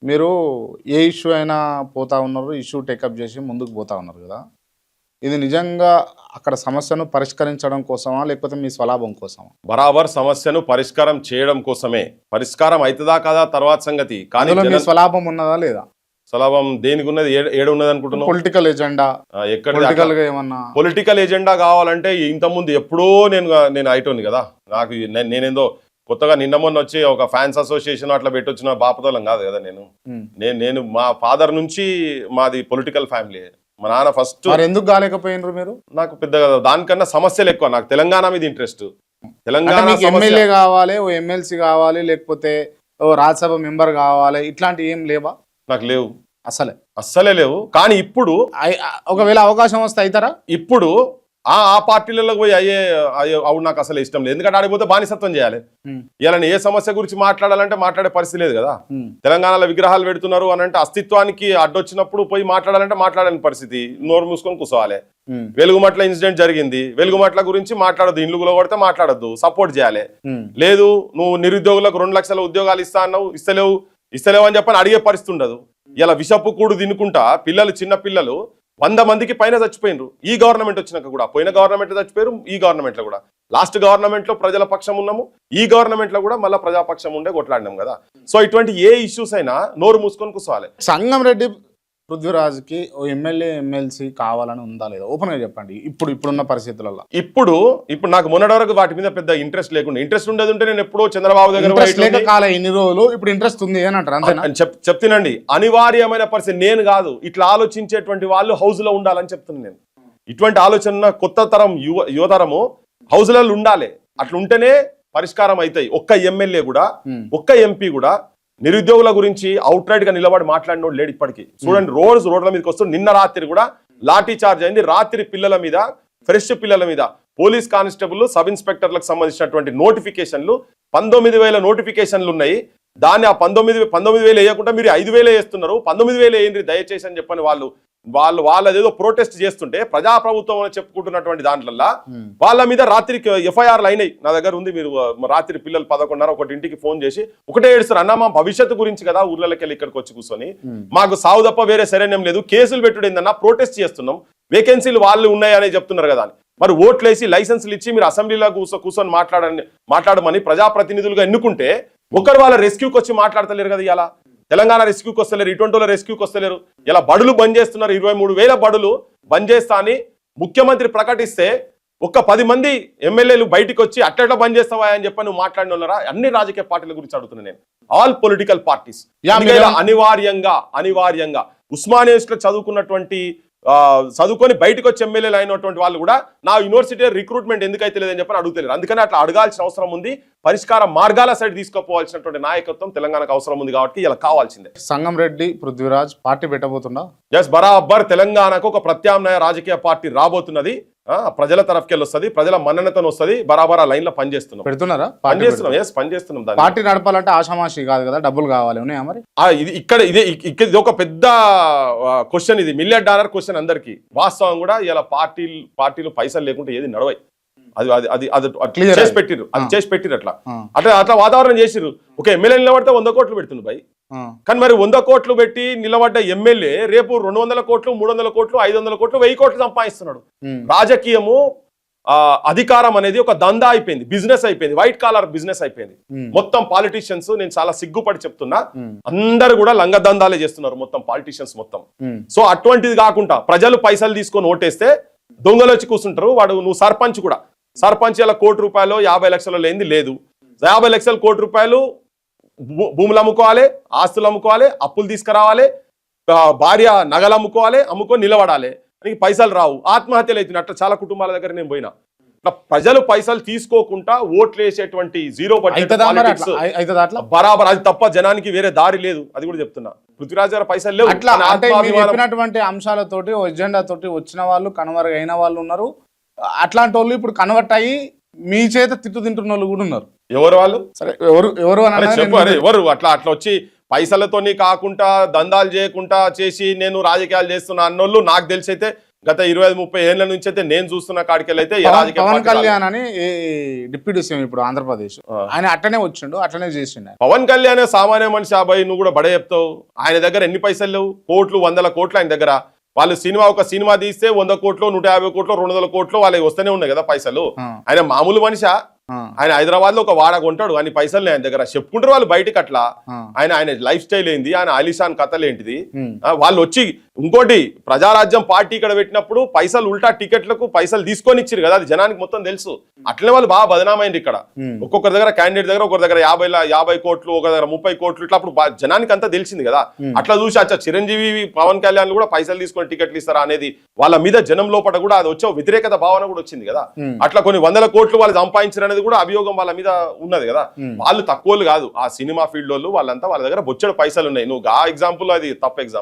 మీరు ఏ ఇష్యూ అయినా పోతా ఉన్నారు. ఇష్యూ టేకప్ చేసి ముందుకు పోతా ఉన్నారు కదా! ఇది నిజంగా అక్కడ సమస్యను పరిష్కరించడం కోసమా? లేకపోతే మీ స్వలాభం కోసమా? బరాబర్ సమస్యను పరిష్కారం చేయడం కోసమే. పరిష్కారం అయితదా కాదా తర్వాత సంగతి. కానీ అందులో మీ స్వలాభం ఉన్నదా లేదా? స్వలాభం దేనికి ఉన్నది? ఏడు ఉన్నది అనుకుంటున్నావు? పొలిటికల్ ఎజెండా, ఎక్కడ పొలిటికల్ గా ఏమన్నా పొలిటికల్ ఎజెండా కావాలంటే ఇంతకుముందు ఎప్పుడో నేను అయిటోని కదా. నాకు నేనేందో కొత్తగా నిన్న మొన్న వచ్చి ఒక ఫ్యాన్స్ అసోసియేషన్ అట్లా పెట్టొచ్చిన బాపతోలం కాదు కదా. నేను మా ఫాదర్ నుంచి మాది పొలిటికల్ ఫ్యామిలీ. మా నాన్న ఫస్ట్. ఎందుకు కాలేకపోయినారు మీరు? నాకు పెద్దగా దానికన్నా సమస్యలు ఎక్కువ. నాకు తెలంగాణ మీద ఇంట్రెస్ట్. తెలంగాణ ఎమ్మెల్యే కావాలి, ఓ ఎమ్మెల్సీ కావాలి, లేకపోతే ఓ రాజ్యసభ మెంబర్ కావాలి, ఇట్లాంటివి ఏం లేవా? నాకు లేవు, అస్సలే లేవు. కానీ ఇప్పుడు ఒకవేళ అవకాశం వస్తే అవుతారా? ఇప్పుడు ఆ పార్టీలలో పోయి అవును నాకు అసలు ఇష్టం లేదు. ఎందుకంటే ఆడిపోతే బానిసత్వం చేయాలి. ఇలా ఏ సమస్య గురించి మాట్లాడాలంటే మాట్లాడే పరిస్థితి లేదు కదా. తెలంగాణలో విగ్రహాలు పెడుతున్నారు అని అంటే అస్తిత్వానికి అడ్డొచ్చినప్పుడు పోయి మాట్లాడాలంటే మాట్లాడని పరిస్థితి. నోరు మూసుకొని కూర్చోవాలి. వెలుగుమట్ల ఇన్సిడెంట్ జరిగింది, వెలుగుమట్ల గురించి మాట్లాడద్దు, ఇండ్లు కూడా మాట్లాడద్దు, సపోర్ట్ చేయాలి. లేదు నువ్వు నిరుద్యోగులకు 2 లక్షల ఉద్యోగాలు ఇస్తా అన్నావు, ఇస్తలేవు అని చెప్పని అడిగే పరిస్థితి ఉండదు. ఇలా విషపు కూడు తినుకుంటా పిల్లలు, చిన్న పిల్లలు 100 మందికి పైన చచ్చిపోయినరు. ఈ గవర్నమెంట్ వచ్చినాక కూడా. పోయిన గవర్నమెంట్ చచ్చిపోయారు, ఈ గవర్నమెంట్ లో కూడా. లాస్ట్ గవర్నమెంట్ లో ప్రజల పక్షం ఉన్నాము, ఈ గవర్నమెంట్ లో కూడా మళ్ళీ ప్రజాపక్షం ఉండే కొట్లాడినాం కదా. సో ఇటువంటి ఏ ఇష్యూస్ అయినా నోరు మూసుకొని కూర్చోవాలి. సంగంరెడ్డి పృథ్వీరాజ్కి ఓ ఎమ్మెల్యే, ఎమ్మెల్సీ కావాలని ఉందా లేదా? ఓపెన్ గా చెప్పండి. ఇప్పుడున్న పరిస్థితులలో ఇప్పుడు నాకు మొన్నటి వరకు వాటి మీద పెద్ద ఇంట్రెస్ట్ లేకుండా, ఇంట్రెస్ట్ ఉండేది ఉంటే నేను ఎప్పుడో చంద్రబాబు దగ్గర కాలే ఇన్ని రోజులు, ఇప్పుడు ఇంట్రెస్ట్ ఉంది అని అంటారు. అంతేనా? చెప్తానండి. అనివార్యమైన పరిస్థితి. నేను కాదు, ఇట్లా ఆలోచించేటువంటి వాళ్ళు హౌస్ లో ఉండాలని చెప్తున్నాను నేను. ఇటువంటి ఆలోచన కొత్త తరం యువతరము హౌస్లలో ఉండాలి. అట్లా ఉంటేనే పరిష్కారం అవుతాయి. ఒక్క ఎమ్మెల్యే కూడా, ఒక్క ఎంపీ కూడా నిరుద్యోగుల గురించి అవుట్ రైట్ గా నిలబడి మాట్లాడినోడు లేడు ఇప్పటికీ. చూడండి, రోడ్ల మీదకి వస్తూ నిన్న రాత్రి కూడా లాఠీ చార్జ్ అయింది. రాత్రి పిల్లల మీద, ఫ్రెష్ పిల్లల మీద పోలీస్ కానిస్టేబుల్, సబ్ ఇన్స్పెక్టర్లకు సంబంధించినటువంటి నోటిఫికేషన్లు 19,000 నోటిఫికేషన్లు ఉన్నాయి. దాన్ని ఆ 19,000 వేయకుండా మీరు 5,000 వేస్తున్నారు. 19,000 వేయండి దయచేసి అని చెప్పని వాళ్ళు ఏదో ప్రొటెస్ట్ చేస్తుంటే ప్రజాప్రభుత్వం అని చెప్పుకుంటున్నటువంటి దాంట్లో వాళ్ళ మీద రాత్రికి ఎఫ్ఐఆర్లు అయినాయి. నా దగ్గర ఉంది. మీరు రాత్రి పిల్లలు 11:30 ఒకటి ఇంటికి ఫోన్ చేసి ఒకటే ఏడుస్తారు, అన్న మా భవిష్యత్తు గురించి కదా ఊర్లకి వెళ్ళి ఇక్కడికి వచ్చి కూర్చొని మాకు సావు తప్ప వేరే శరణ్యం లేదు, కేసులు పెట్టుడు ఏందన్నా, ప్రొటెస్ట్ చేస్తున్నాం, వేకెన్సీలు వాళ్ళు ఉన్నాయని చెప్తున్నారు కదా అని. మరి ఓట్లేసి లైసెన్సులు ఇచ్చి మీరు అసెంబ్లీలో కూర్చొని మాట్లాడమని ప్రజాప్రతినిధులుగా ఎన్నుకుంటే ఒకరు వాళ్ళ రెస్క్యూకి వచ్చి మాట్లాడతలేరు కదా. ఇలా తెలంగాణ రెస్క్యూకి వస్తలేరు, ఇటువంటి రెస్క్యూకి వస్తలేరు. ఇలా బడులు బంద్ చేస్తున్నారు. 23,000 బడులు బంద్ చేస్తా అని ముఖ్యమంత్రి ప్రకటిస్తే ఒక్క 10 మంది ఎమ్మెల్యేలు బయటికి వచ్చి అట్లా బంద్ చేస్తావా అని చెప్పి నువ్వు మాట్లాడినోళ్ళరా? అన్ని రాజకీయ పార్టీల గురించి అడుగుతున్నాను నేను. ఆల్ పొలిటికల్ పార్టీస్ అనివార్యంగా ఉస్మానియా చదువుకున్నటువంటి చదువుకొని బయటకు వచ్చి ఎమ్మెల్యేలు అయినటువంటి వాళ్ళు కూడా నా యూనివర్సిటీ రిక్రూట్మెంట్ ఎందుకైతే లేదని చెప్పని అడుగుతలేరు. అందుకని అట్లా అడగాల్సిన అవసరం ఉంది. పరిష్కార మార్గాల సైడ్ తీసుకుపోవాల్సినటువంటి నాయకత్వం తెలంగాణకు అవసరం ఉంది. కాబట్టి ఇలా కావాల్సిందే. సంగంరెడ్డి పృథ్వీరాజ్ పార్టీ పెట్టబోతుందా? ఎస్, బరాబర్ తెలంగాణకు ఒక ప్రత్యామ్నాయ రాజకీయ పార్టీ రాబోతున్నది. ప్రజల తరఫుకెళ్ళి వస్తుంది, ప్రజల మన్ననతో వస్తుంది. బరాబర్ ఆ లైన్ లో పనిచేస్తున్నాం. పెడుతున్నారా? పనిచేస్తున్నాం. పార్టీ నడపాలంటే ఆషామాషి కాదు కదా, డబ్బులు కావాలి. ఉన్నాయా మరి? ఇది ఒక పెద్ద క్వశ్చన్. ఇది $1 మిలియన్ క్వశ్చన్ అందరికి. వాస్తవం కూడా ఇలా పార్టీలు పైసలు లేకుంటే ఏది నడవాయి. అది చేసి పెట్టిరు. అట్లా వాతావరణం చేసిరు. ఒక ఎమ్మెల్యే నిలబడితే 100 కోట్లు పెడుతుంది భయ్. కానీ మరి 100 కోట్లు పెట్టి నిలబడ్డ ఎమ్మెల్యే రేపు 200 కోట్లు, 300 కోట్లు, 500 కోట్లు, 1000 కోట్లు సంపాదిస్తున్నాడు. రాజకీయము, అధికారం అనేది ఒక దందా అయిపోయింది, బిజినెస్ అయిపోయింది, వైట్ కాలర్ బిజినెస్ అయిపోయింది. మొత్తం పాలిటీషియన్స్, నేను చాలా సిగ్గుపడి చెప్తున్నా, అందరు కూడా లంగ దందాలే చేస్తున్నారు మొత్తం పాలిటీషియన్స్ మొత్తం. సో అటువంటిది కాకుండా ప్రజలు పైసలు తీసుకొని ఓటేస్తే దొంగలు వచ్చి కూర్చుంటారు. నువ్వు సర్పంచ్ కూడా, సర్పంచ్ ఇలా ₹1 కోటి 50 లక్షలు లేనిది లేదు. 50 లక్షలు ₹1 కోటి భూములు అమ్ముకోవాలి, ఆస్తులు అమ్ముకోవాలి, అప్పులు తీసుకురావాలి, భార్య నగలు అమ్ముకొని నిలబడాలి. పైసలు రావు, ఆత్మహత్యలు అవుతున్నాయి. అట్లా చాలా కుటుంబాల దగ్గర నేను పోయినా. ప్రజలు పైసలు తీసుకోకుండా ఓట్లు వేసేటువంటి జీరో బడ్జెట్ బరాబర్, అది తప్ప జనానికి వేరే దారి లేదు. అది కూడా చెప్తున్నా. పృథ్వీరాజ్ గారు పైసలు లేవు. చెప్పినటువంటి అంశాలతోటి, ఎజెండా తోటి వచ్చిన వాళ్ళు, కన్వర్ట్ అయిన వాళ్ళు ఉన్నారు. అట్లాంటి వాళ్ళు ఇప్పుడు కన్వర్ట్ అయ్యి మీ చేత తింటున్న వాళ్ళు కూడా ఉన్నారు. ఎవరు వాళ్ళు? సరే, ఎవరు అట్లా వచ్చి పైసలతోని కాకుండా దందాలు చేయకుండా చేసి నేను రాజకీయాలు చేస్తున్నా అన్నోళ్ళు నాకు తెలిసి అయితే గత 25-30 ఏళ్ల నుంచి అయితే నేను చూస్తున్న కాడికెళ్ళి అయితే ఏ రాజకీయ పవన్ పార్టీ రాలేదు. కళ్యాణ్ అని డిప్యూటీ సీఎం ఇప్పుడు ఆంధ్రప్రదేశ్ ఆయన అట్టనే వచ్చిండు అట్లనే చేసిండు ఆయన. పవన్ కళ్యాణ్ సామాన్య మనిషి అబ్బాయి, నువ్వు కూడా బడే చెప్తావు. ఆయన దగ్గర ఎన్ని పైసలు లేవు, కోట్లు 100 కోట్లు ఆయన దగ్గర. వాళ్ళు ఒక సినిమా తీస్తే 100 కోట్లు 150 కోట్లు 200 కోట్లు వాళ్ళకి వస్తూనే ఉన్నాయి కదా పైసలు. ఆయన మామూలు మనిషా? ఆయన హైదరాబాద్ లో ఒక వాడ కొంటాడు, అన్ని పైసలు ఆయన దగ్గర. చెప్పుకుంటారు వాళ్ళు బయటకు అట్లా. ఆయన లైఫ్ స్టైల్ ఏంది, ఆయన ఆలిషాన్ కథలు ఏంటిది. వాళ్ళు వచ్చి ఇంకోటి ప్రజారాజ్యం పార్టీ ఇక్కడ పెట్టినప్పుడు పైసలు ఉల్టా టికెట్లకు పైసలు తీసుకొని ఇచ్చారు కదా, అది జనానికి మొత్తం తెలుసు. అట్లనే వాళ్ళు బాగా బదనామైంది ఇక్కడ. ఒక్కొక్కరి దగ్గర క్యాండిడేట్ దగ్గర ఒకరి దగ్గర 50 కోట్లు, ఒక దగ్గర 30 కోట్లు, ఇట్లా అప్పుడు జనానికి అంతా తెలిసింది కదా. అట్లా చూసి అచ్చా చిరంజీవి పవన్ కళ్యాణ్ కూడా పైసలు తీసుకొని టికెట్లు ఇస్తారా అనేది వాళ్ళ మీద జనం లోపల కూడా అది వచ్చే వ్యతిరేకత భావన కూడా వచ్చింది కదా. అట్లా కొన్ని 100 కోట్లు వాళ్ళు సంపాదించారు అనేది కూడా అభియోగం వాళ్ళ మీద ఉన్నది కదా. వాళ్ళు తక్కువలు కాదు, ఆ సినిమా ఫీల్డ్ వాళ్ళు వాళ్ళంతా వాళ్ళ దగ్గర బొచ్చడు పైసలు ఉన్నాయి. నువ్వు ఆ ఎగ్జాంపుల్ అది తప్ప ఎగ్జాంపుల్.